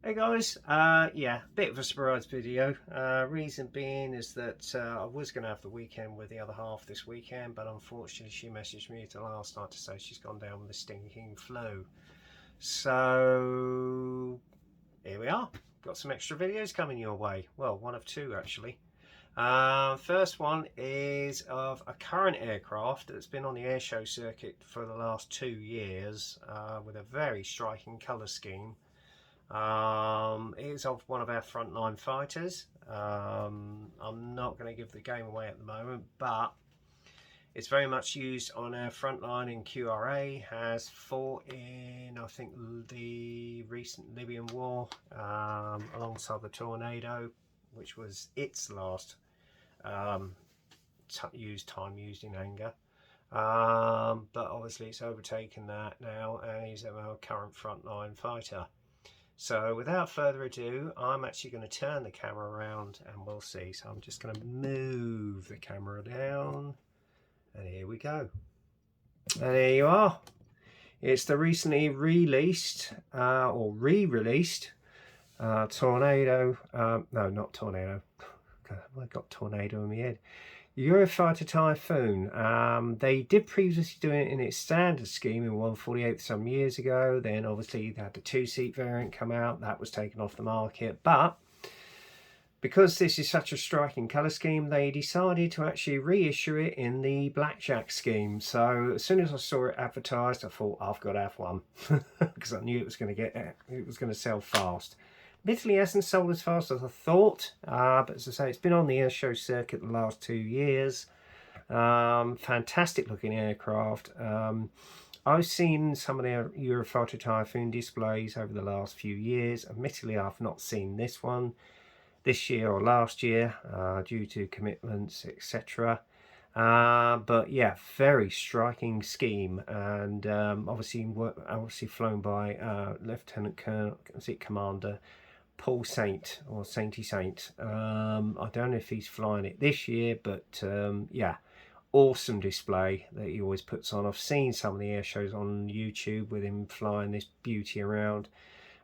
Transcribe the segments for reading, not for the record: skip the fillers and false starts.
Hey guys, yeah, bit of a sporadic video. Reason being is that I was going to have the weekend with the other half this weekend, but unfortunately she messaged me to last night to say she's gone down with a stinking flu. So here we are. Got some extra videos coming your way. Well, one of two actually. First one is of a current aircraft that's been on the airshow circuit for the last 2 years with a very striking colour scheme. It is of one of our frontline fighters. I'm not going to give the game away at the moment, but it's very much used on our frontline in QRA, has fought in, I think, the recent Libyan war alongside the Tornado, which was its last time used in anger. But obviously it's overtaken that now, and he's our current frontline fighter. So without further ado, I'm actually going to turn the camera around and we'll see. So I'm just going to move the camera down, and here we go. And there you are. It's the recently released or re-released Tornado. No, not Tornado. I got Tornado in my head. Eurofighter Typhoon. They did previously do it in its standard scheme in 1/48 some years ago. Then obviously they had the two-seat variant come out. That was taken off the market. But because this is such a striking colour scheme, they decided to actually reissue it in the Blackjack scheme. So as soon as I saw it advertised, I thought I've got to have one because I knew it was going to sell fast. Admittedly, hasn't sold as fast as I thought, but as I say, it's been on the airshow circuit the last 2 years. Fantastic looking aircraft. I've seen some of the Eurofighter Typhoon displays over the last few years. Admittedly, I've not seen this one this year or last year due to commitments, etc. But yeah, very striking scheme, and obviously flown by Lieutenant Colonel, Commander Paul Saint, or Sainty Saint. I don't know if he's flying it this year, but yeah, awesome display that he always puts on. I've seen some of the air shows on YouTube with him flying this beauty around,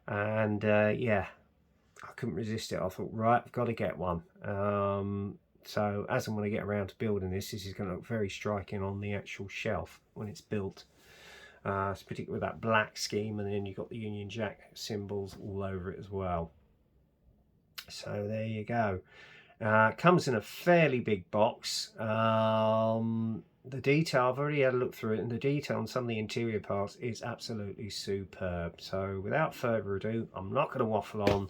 and yeah, I couldn't resist it. I thought, right, I've got to get one. So as I'm going to get around to building this is going to look very striking on the actual shelf when it's built. It's particularly with that black scheme, and then you've got the Union Jack symbols all over it as well. So there you go. Comes in a fairly big box. The detail, I've already had a look through it, and the detail on some of the interior parts is absolutely superb. So without further ado, I'm not going to waffle on.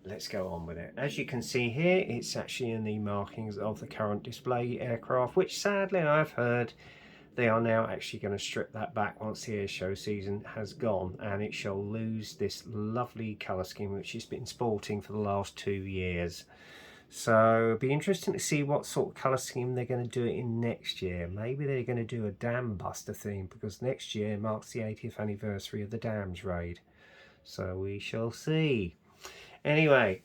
Let's go on with it. As you can see here, it's actually in the markings of the current display aircraft, which sadly I've heard they are now actually going to strip that back once the air show season has gone, and it shall lose this lovely colour scheme which it's been sporting for the last 2 years. So it'll be interesting to see what sort of colour scheme they're going to do it in next year. Maybe they're going to do a Dam Buster theme, because next year marks the 80th anniversary of the Dams raid. So we shall see. Anyway,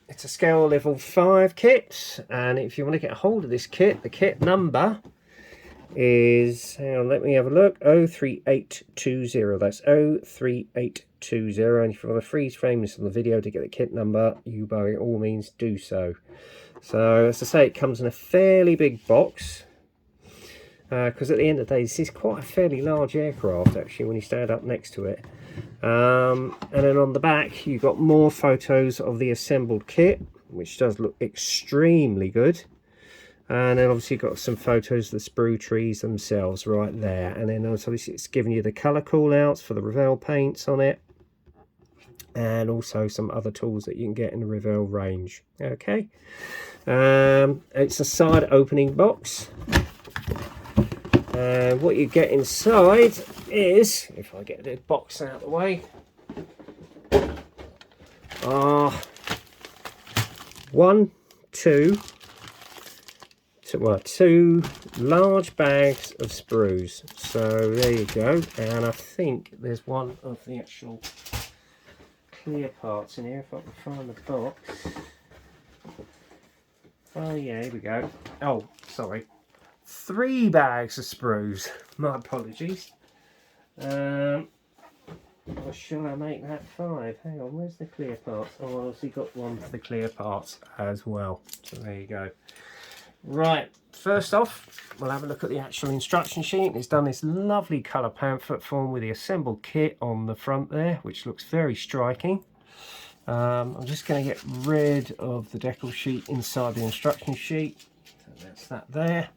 it's a scale level 5 kit, and if you want to get a hold of this kit, the kit number is, hang on, let me have a look, 03820. That's 03820. And if you want to freeze frame this on the video to get the kit number, you by all means do so. So as I say, it comes in a fairly big box, because at the end of the day, this is quite a fairly large aircraft actually when you stand up next to it. And then on the back you've got more photos of the assembled kit, which does look extremely good. And then obviously you've got some photos of the sprue trees themselves right there. And then obviously it's giving you the colour call outs for the Revell paints on it, and also some other tools that you can get in the Revell range. Okay, it's a side opening box, and what you get inside is, if I get the box out of the way, two large bags of sprues. So there you go, and I think there's one of the actual clear parts in here if I can find the box. Oh yeah, here we go. Oh, sorry, 3 bags of sprues. My apologies. Or shall I make that 5? Hang on, where's the clear parts? Oh, I've obviously got one for the clear parts as well. So there you go. Right, first off, we'll have a look at the actual instruction sheet. It's done this lovely colour pamphlet form with the assembled kit on the front there, which looks very striking. I'm just going to get rid of the Decals sheet inside the instruction sheet. So that's that there.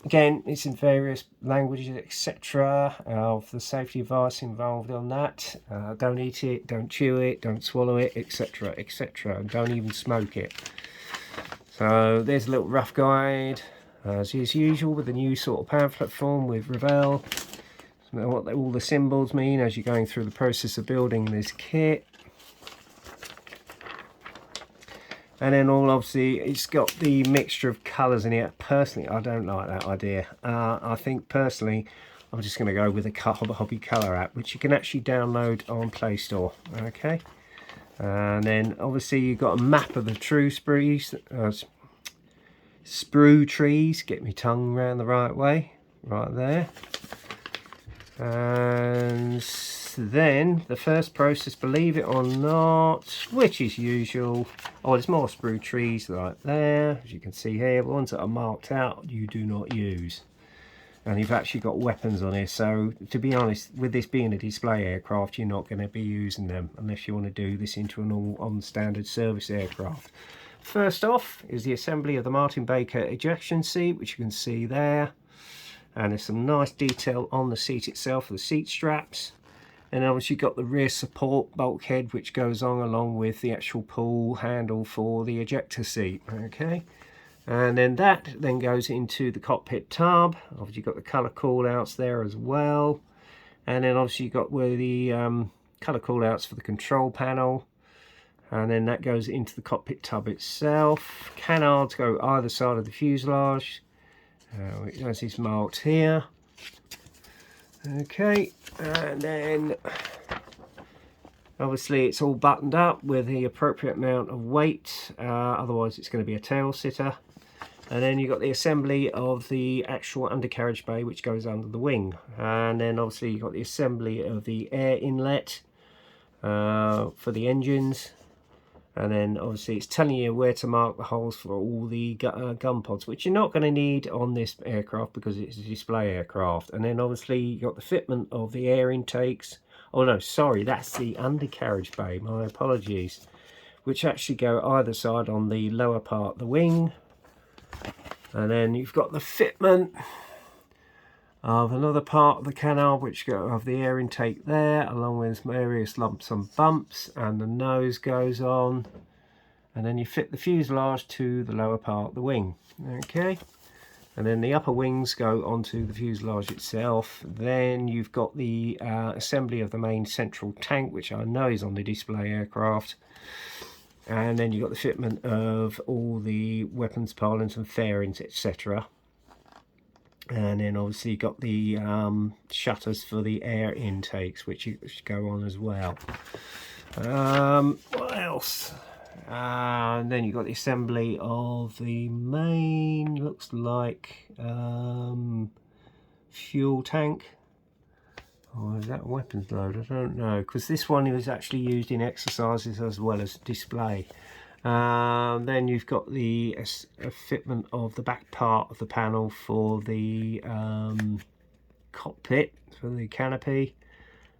Again, it's in various languages, etc. Of the safety advice involved on that. Don't eat it, don't chew it, don't swallow it, etc, etc. And don't even smoke it. So there's a little rough guide, as usual, with the new sort of pamphlet form with Revell. What all the symbols mean as you're going through the process of building this kit. And then obviously it's got the mixture of colours in it. Personally, I don't like that idea. I think personally I'm just going to go with a hobby colour app, which you can actually download on Play Store. Okay. And then obviously you've got a map of the true sprue trees. Get my tongue around the right way. Right there. And then the first process, believe it or not, which is usual. Oh, there's more sprue trees right there, as you can see here. The ones that are marked out you do not use. And you've actually got weapons on here, so to be honest, with this being a display aircraft, you're not going to be using them unless you want to do this into an all-on standard service aircraft. First off is the assembly of the Martin Baker ejection seat, which you can see there. And there's some nice detail on the seat itself, the seat straps. And obviously you've got the rear support bulkhead, which goes on along with the actual pull handle for the ejector seat. Okay. And then that then goes into the cockpit tub. Obviously you've got the colour callouts there as well. And then obviously you've got where the colour callouts for the control panel. And then that goes into the cockpit tub itself. Canards go either side of the fuselage. As is marked here. Okay, and then obviously it's all buttoned up with the appropriate amount of weight, otherwise it's going to be a tail sitter. And then you've got the assembly of the actual undercarriage bay, which goes under the wing. And then obviously you've got the assembly of the air inlet for the engines. And then obviously it's telling you where to mark the holes for all the gun pods, which you're not going to need on this aircraft because it's a display aircraft. And then obviously you've got the fitment of the air intakes. Oh no, sorry, that's the undercarriage bay, my apologies. Which actually go either side on the lower part of the wing. And then you've got the fitment of another part of the canal, which go of the air intake there, along with various lumps and bumps, and the nose goes on, and then you fit the fuselage to the lower part of the wing. Okay, and then the upper wings go onto the fuselage itself. Then you've got the assembly of the main central tank, which I know is on the display aircraft. And then you've got the fitment of all the weapons pylons and fairings, etc. And then obviously you've got the shutters for the air intakes, which go on as well. What else? And then you've got the assembly of the main, looks like fuel tank. Or is that a weapons load? I don't know, because this one was actually used in exercises as well as display. Then you've got the fitment of the back part of the panel for the cockpit, for the canopy,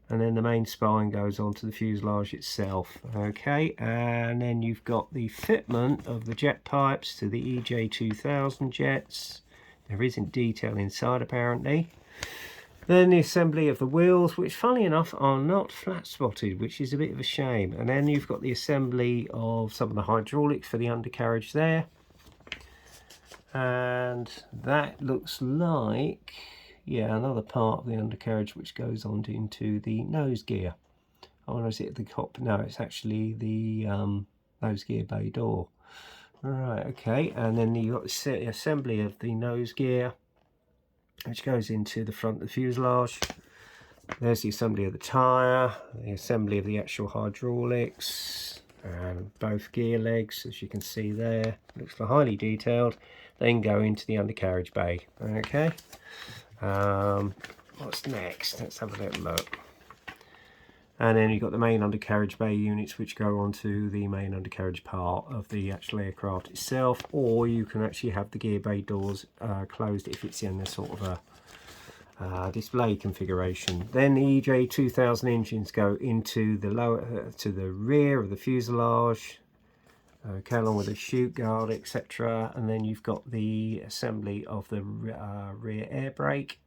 and then the main spine goes onto the fuselage itself. Okay, and then you've got the fitment of the jet pipes to the EJ2000 jets. There isn't detail inside apparently. Then the assembly of the wheels, which funnily enough are not flat spotted, which is a bit of a shame. And then you've got the assembly of some of the hydraulics for the undercarriage there. And that looks like, yeah, another part of the undercarriage which goes on into the nose gear. Oh, is it the cockpit? No, it's actually the nose gear bay door. Alright, okay, and then you've got the assembly of the nose gear, which goes into the front of the fuselage. There's the assembly of the tyre, the assembly of the actual hydraulics, and both gear legs, as you can see there. Looks highly detailed. Then go into the undercarriage bay. Okay. What's next? Let's have a little look. And then you've got the main undercarriage bay units, which go onto the main undercarriage part of the actual aircraft itself, or you can actually have the gear bay doors closed if it's in a sort of a display configuration. Then the EJ2000 engines go into the lower to the rear of the fuselage, okay, along with the chute guard, etc. And then you've got the assembly of the rear air brake.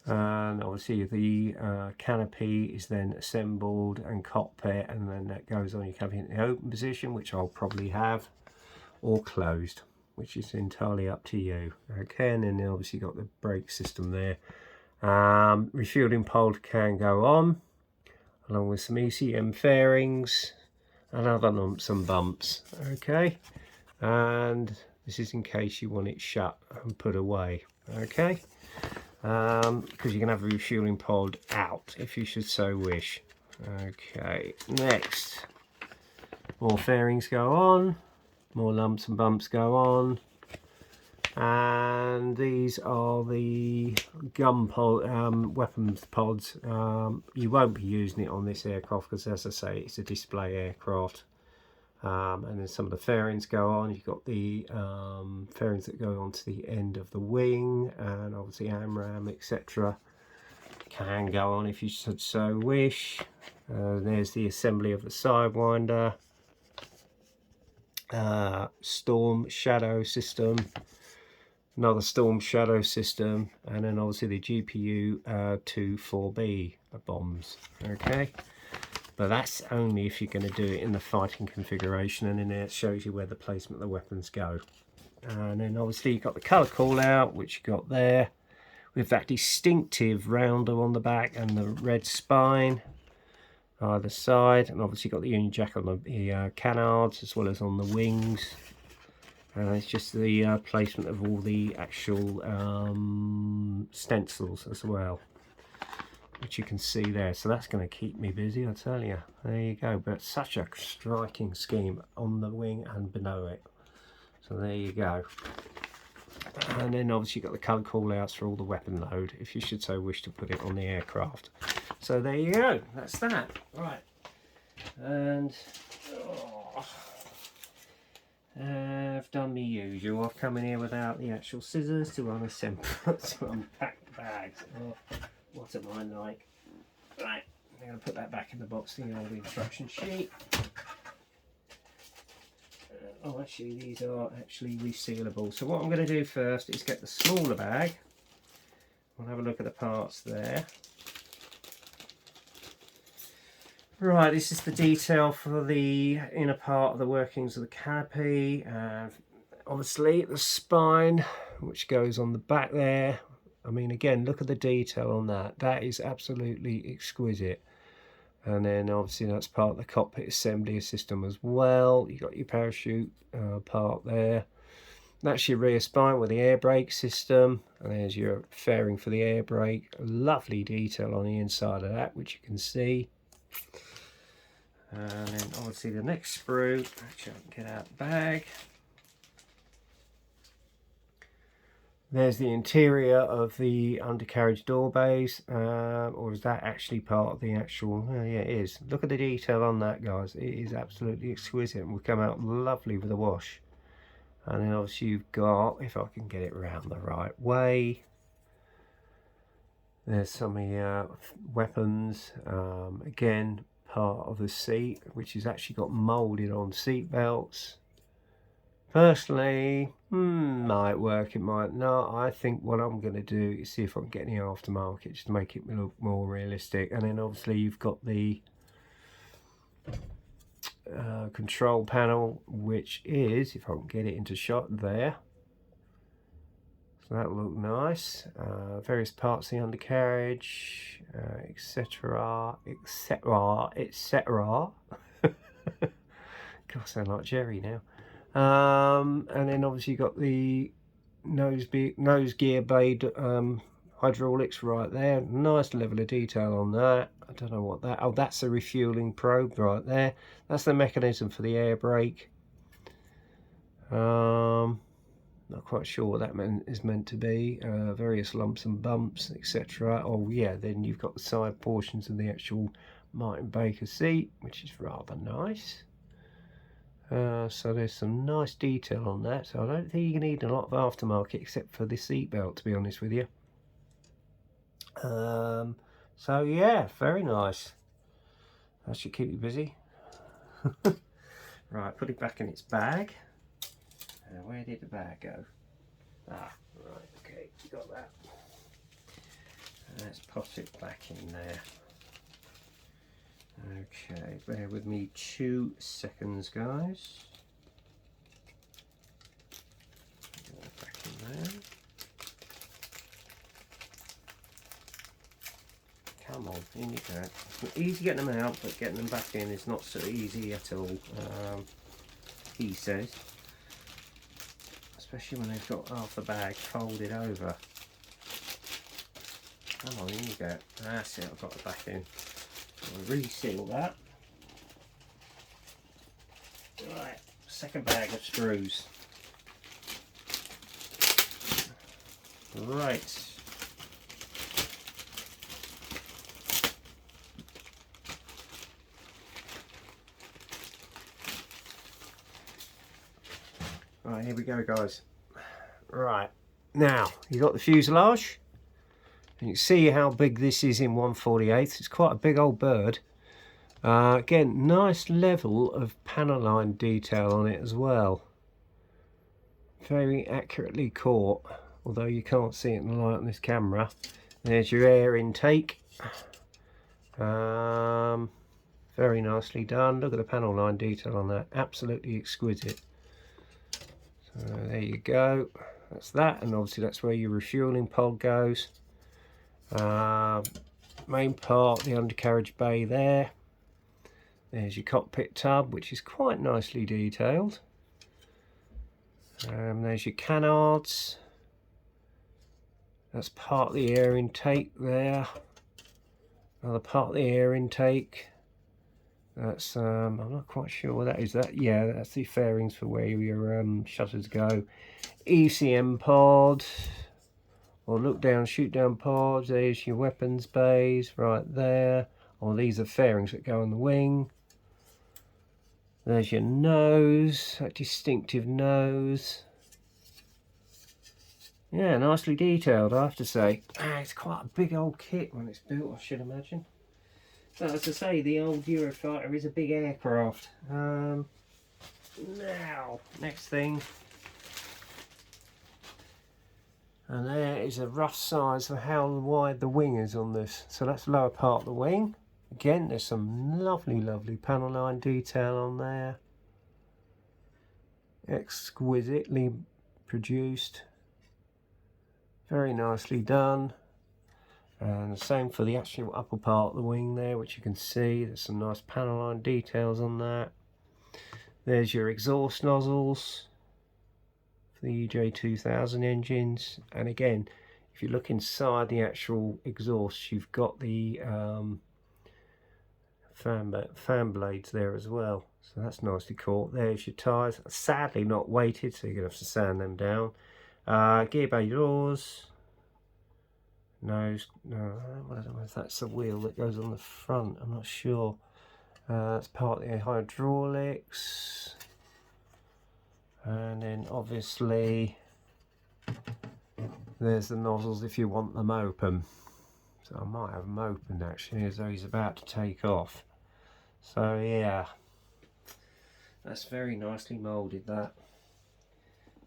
And obviously the canopy is then assembled, and cockpit, and then that goes on. You can have it in the open position, which I'll probably have, or closed, which is entirely up to you. Okay, and then obviously got the brake system there. Refueling pod can go on, along with some ECM fairings and other lumps and bumps. Okay, and this is in case you want it shut and put away. Okay. Because you can have a refueling pod out if you should so wish. Okay, next, more fairings go on, more lumps and bumps go on, and these are the gun pod, weapons pods. You won't be using it on this aircraft because, as I say, it's a display aircraft. And then some of the fairings go on. You've got the fairings that go onto the end of the wing, and obviously AMRAAM, etc. can go on if you should so wish. There's the assembly of the sidewinder, storm shadow system, another storm shadow system, and then obviously the GPU 24B bombs. Okay. But that's only if you're going to do it in the fighting configuration, and then it shows you where the placement of the weapons go. And then obviously you've got the colour call out, which you got there, with that distinctive rounder on the back and the red spine either side, and obviously you've got the Union Jack on the canards as well as on the wings. And it's just the placement of all the actual stencils as well, which you can see there. So that's going to keep me busy, I tell you. There you go. But such a striking scheme on the wing and below it. So there you go. And then obviously you've got the colour call outs for all the weapon load, if you should so wish to put it on the aircraft. So there you go. That's that. Right. And I've done the usual. I've come in here without the actual scissors to unassemble, to unpack the bags. What am I like? Right, I'm going to put that back in the box, the old instruction sheet. Oh, actually, these are actually resealable. So what I'm going to do first is get the smaller bag. We'll have a look at the parts there. Right, this is the detail for the inner part of the workings of the canopy. Obviously, the spine, which goes on the back there. I mean, again, look at the detail on that. That is absolutely exquisite. And then obviously that's part of the cockpit assembly system as well. You've got your parachute part there. That's your rear spine with the air brake system. And there's your fairing for the air brake. Lovely detail on the inside of that, which you can see. And then obviously the next sprue, which I can get out the bag. There's the interior of the undercarriage door bays, or is that actually part of the actual? Oh, yeah, it is. Look at the detail on that, guys. It is absolutely exquisite, and will come out lovely with a wash. And then obviously you've got, if I can get it around the right way, there's some of your weapons. Again, part of the seat, which has actually got moulded on seat belts. Personally, might work, it might not. I think what I'm going to do is see if I can get any aftermarket just to make it look more realistic. And then obviously you've got the control panel, which is, if I can get it into shot there. So that'll look nice. Various parts of the undercarriage, etc, etc, etc. God, I sound like Jerry now. And then obviously you've got the nose gear bay hydraulics right there. Nice level of detail on that. I don't know what that, oh, that's the refueling probe right there. That's the mechanism for the air brake. Not quite sure what that is meant to be. Various lumps and bumps, etc. Oh yeah, then you've got the side portions of the actual Martin Baker seat, which is rather nice. So there's some nice detail on that, so I don't think you need a lot of aftermarket except for the seat belt, to be honest with you. So yeah, very nice. That should keep you busy. Right, put it back in its bag. Where did the bag go? Ah, right, okay, you got that. Let's put it back in there. Okay, bear with me 2 seconds, guys. Back in there. Come on, in you go. It's easy getting them out, but getting them back in is not so easy at all, he says. Especially when they've got half the bag folded over. Come on, in you go. That's it, I've got it back in. I'll reseal that. Right, second bag of screws. Right. Right, here we go, guys. Right, now you got the fuselage. You can see how big this is in 1/48. It's quite a big old bird. Again, nice level of panel line detail on it as well. Very accurately caught, although you can't see it in the light on this camera. There's your air intake. Very nicely done. Look at the panel line detail on that. Absolutely exquisite. So there you go. That's that, and obviously that's where your refueling pod goes. Main part, the undercarriage bay there. There's your cockpit tub, which is quite nicely detailed. There's your canards. That's part of the air intake there. Another part of the air intake. That's I'm not quite sure what that is. Yeah, that's the fairings for where your shutters go. ECM pod. Or look down, shoot down pods. There's your weapons bays right there. Or these are fairings that go on the wing. There's your nose, that distinctive nose. Yeah, nicely detailed, I have to say. It's quite a big old kit when it's built, I should imagine. But as I say, the old Eurofighter is a big aircraft. Now, next thing. And there is a rough size for how wide the wing is on this. So that's the lower part of the wing. Again, there's some lovely panel line detail on there. Exquisitely produced. Very nicely done. And the same for the actual upper part of the wing there, which you can see. There's some nice panel line details on that. There's your exhaust nozzles. The EJ2000 engines, and again, if you look inside the actual exhaust, you've got the fan blades there as well, so that's nicely caught. There's your tyres, sadly not weighted, so you're gonna have to sand them down. Gear bay doors. No, I don't know if that's the wheel that goes on the front, I'm not sure. That's part of the hydraulics. And then obviously there's the nozzles if you want them open. So I might have them open actually as though he's about to take off. So yeah, that's very nicely moulded, that.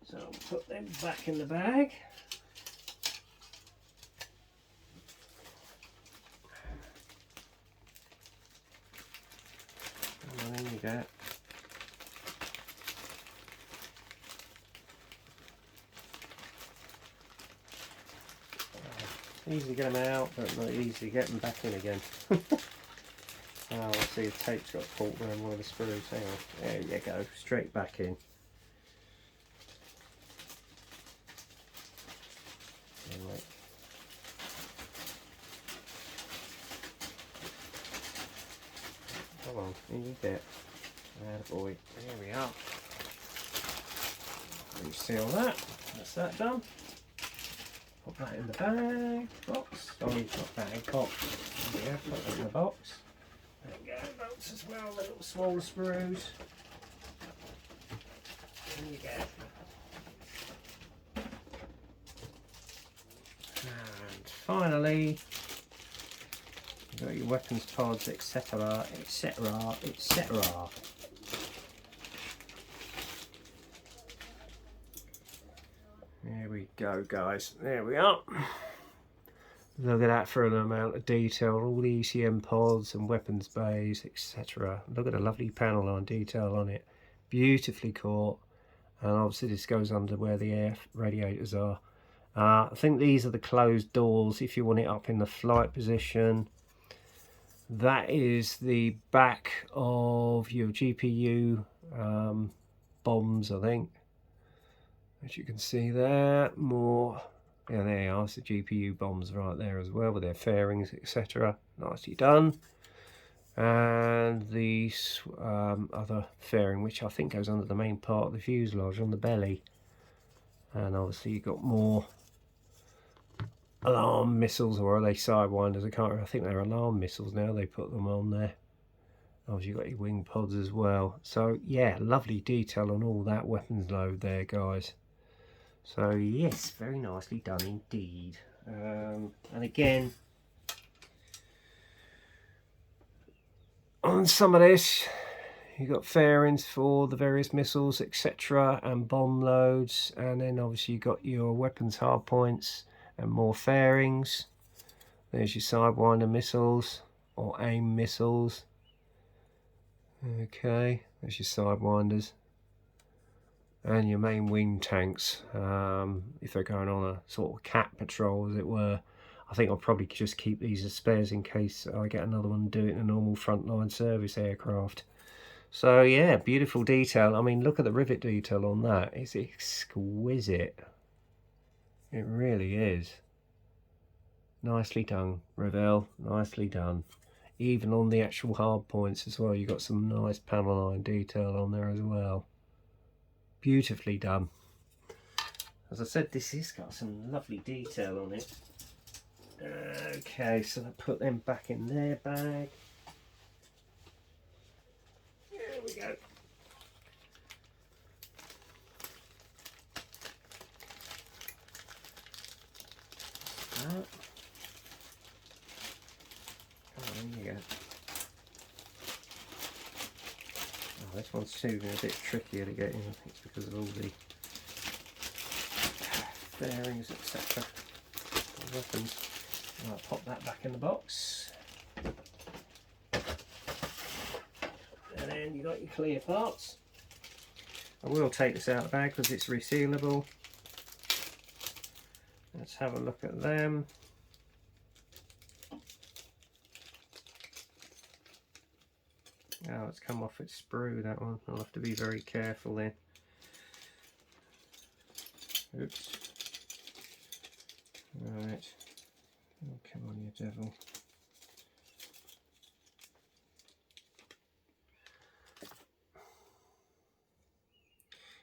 So I'll put them back in the bag. And then you go. Easy to get them out, but not easy to get them back in again. Oh, I see the tape's got caught around one of the screws. Hang on. There you go, straight back in. Anyway. Come on, in you get. Attaboy. There we are. Reseal that. That's that done. Put that in the bag, box. Oh, you've got bag, box. Yeah, put that in the box. There you go, bolts as well, the little smaller screws. There you go. And finally, you've got your weapons pods, etc, etc, etc. There we go, guys. There we are. Look at that for an amount of detail. All the ECM pods and weapons bays, etc. Look at the lovely panel line detail on it. Beautifully caught. And obviously this goes under where the air radiators are. I think these are the closed doors if you want it up in the flight position. That is the back of your GPU bombs, I think. As you can see there, more, yeah, there you are, it's the GPU bombs right there as well with their fairings, etc. Nicely done. And the other fairing, which I think goes under the main part of the fuselage on the belly. And obviously you've got more alarm missiles, or are they sidewinders? I can't remember. I think they're alarm missiles now, they put them on there. Obviously you've got your wing pods as well. So yeah, lovely detail on all that weapons load there, guys. So yes, very nicely done indeed. And again, on some of this, you've got fairings for the various missiles, etc., and bomb loads, and then obviously you've got your weapons hard points and more fairings. There's your sidewinder missiles or aim missiles. Okay, there's your sidewinders. And your main wing tanks, if they're going on a sort of cat patrol, as it were. I think I'll probably just keep these as spares in case I get another one and do it in a normal frontline service aircraft. So yeah, beautiful detail. I mean, look at the rivet detail on that. It's exquisite. It really is. Nicely done, Revell. Nicely done. Even on the actual hard points as well, you've got some nice panel line detail on there as well. Beautifully done. As I said, this has got some lovely detail on it. Okay, so I put them back in their bag. There we go. Oh, there you go. Oh, this one's too a bit trickier to get in, I think it's because of all the bearings, etc. Weapons. I'll pop that back in the box. And then you got your clear parts. I will take this out of the bag because it's resealable. Let's have a look at them. Oh, it's come off its sprue, that one. I'll have to be very careful then. Oops. Alright. Oh, come on, you devil.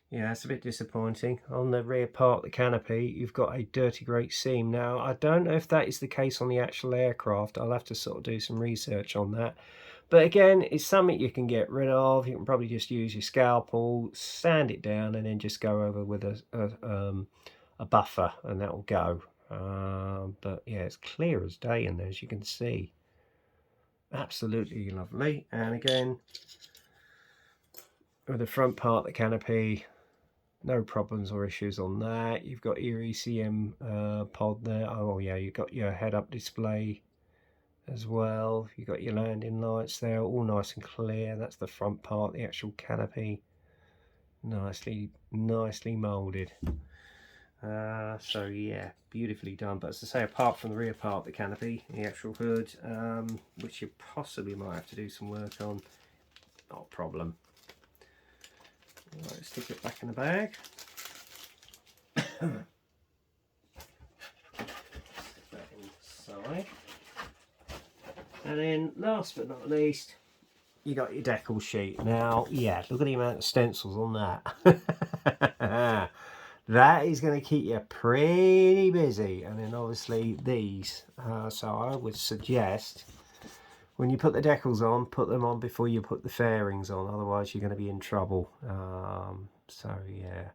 Yeah, that's a bit disappointing. On the rear part of the canopy, you've got a dirty grate seam. Now, I don't know if that is the case on the actual aircraft. I'll have to sort of do some research on that. But again, it's something you can get rid of. You can probably just use your scalpel, sand it down, and then just go over with a buffer, and that will go. But yeah, it's clear as day in there, as you can see. Absolutely lovely. And again, with the front part of the canopy, no problems or issues on that. You've got your ECM pod there. Oh yeah, you've got your head-up display as well. You've got your landing lights there, all nice and clear. That's the front part, the actual canopy. Nicely moulded. So yeah, beautifully done. But as I say, apart from the rear part of the canopy, the actual hood, which you possibly might have to do some work on, not a problem. Right, stick it back in the bag. Stick that inside. And then last but not least, you got your decal sheet. Now, yeah, look at the amount of stencils on that. That is going to keep you pretty busy. And then obviously these. So I would suggest when you put the decals on, put them on before you put the fairings on, otherwise you're going to be in trouble. So yeah,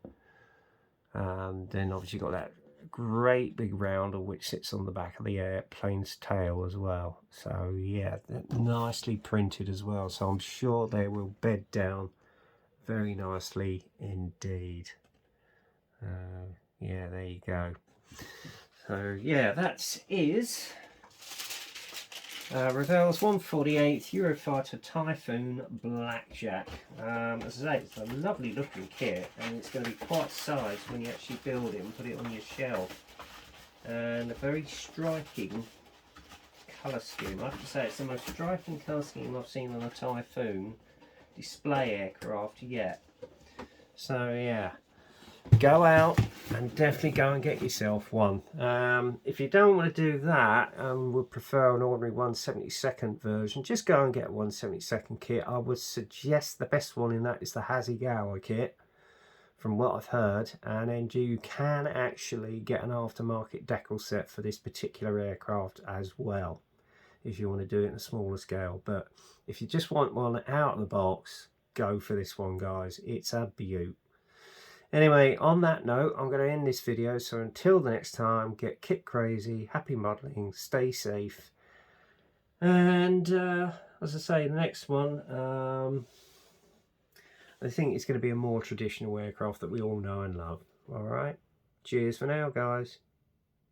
then obviously you've got that great big roundel which sits on the back of the airplane's tail as well. So yeah, nicely printed as well, so I'm sure they will bed down very nicely indeed. Yeah, there you go. So yeah, that is Revell's 148th Eurofighter Typhoon Blackjack. As I say, it's a lovely looking kit, and it's going to be quite sized when you actually build it and put it on your shelf. And a very striking colour scheme. I have to say, it's the most striking colour scheme I've seen on a Typhoon display aircraft yet. So yeah, go out and definitely go and get yourself one. If you don't want to do that and would prefer an ordinary 1/72 version, just go and get a 1/72 kit. I would suggest the best one in that is the Hasegawa kit, from what I've heard, and then you can actually get an aftermarket decal set for this particular aircraft as well, if you want to do it in a smaller scale. But if you just want one out of the box, go for this one, guys. It's a beaut. Anyway, on that note, I'm going to end this video. So until the next time, get kit crazy, happy modelling, stay safe. And as I say, the next one, I think it's going to be a more traditional aircraft that we all know and love. Alright, cheers for now, guys.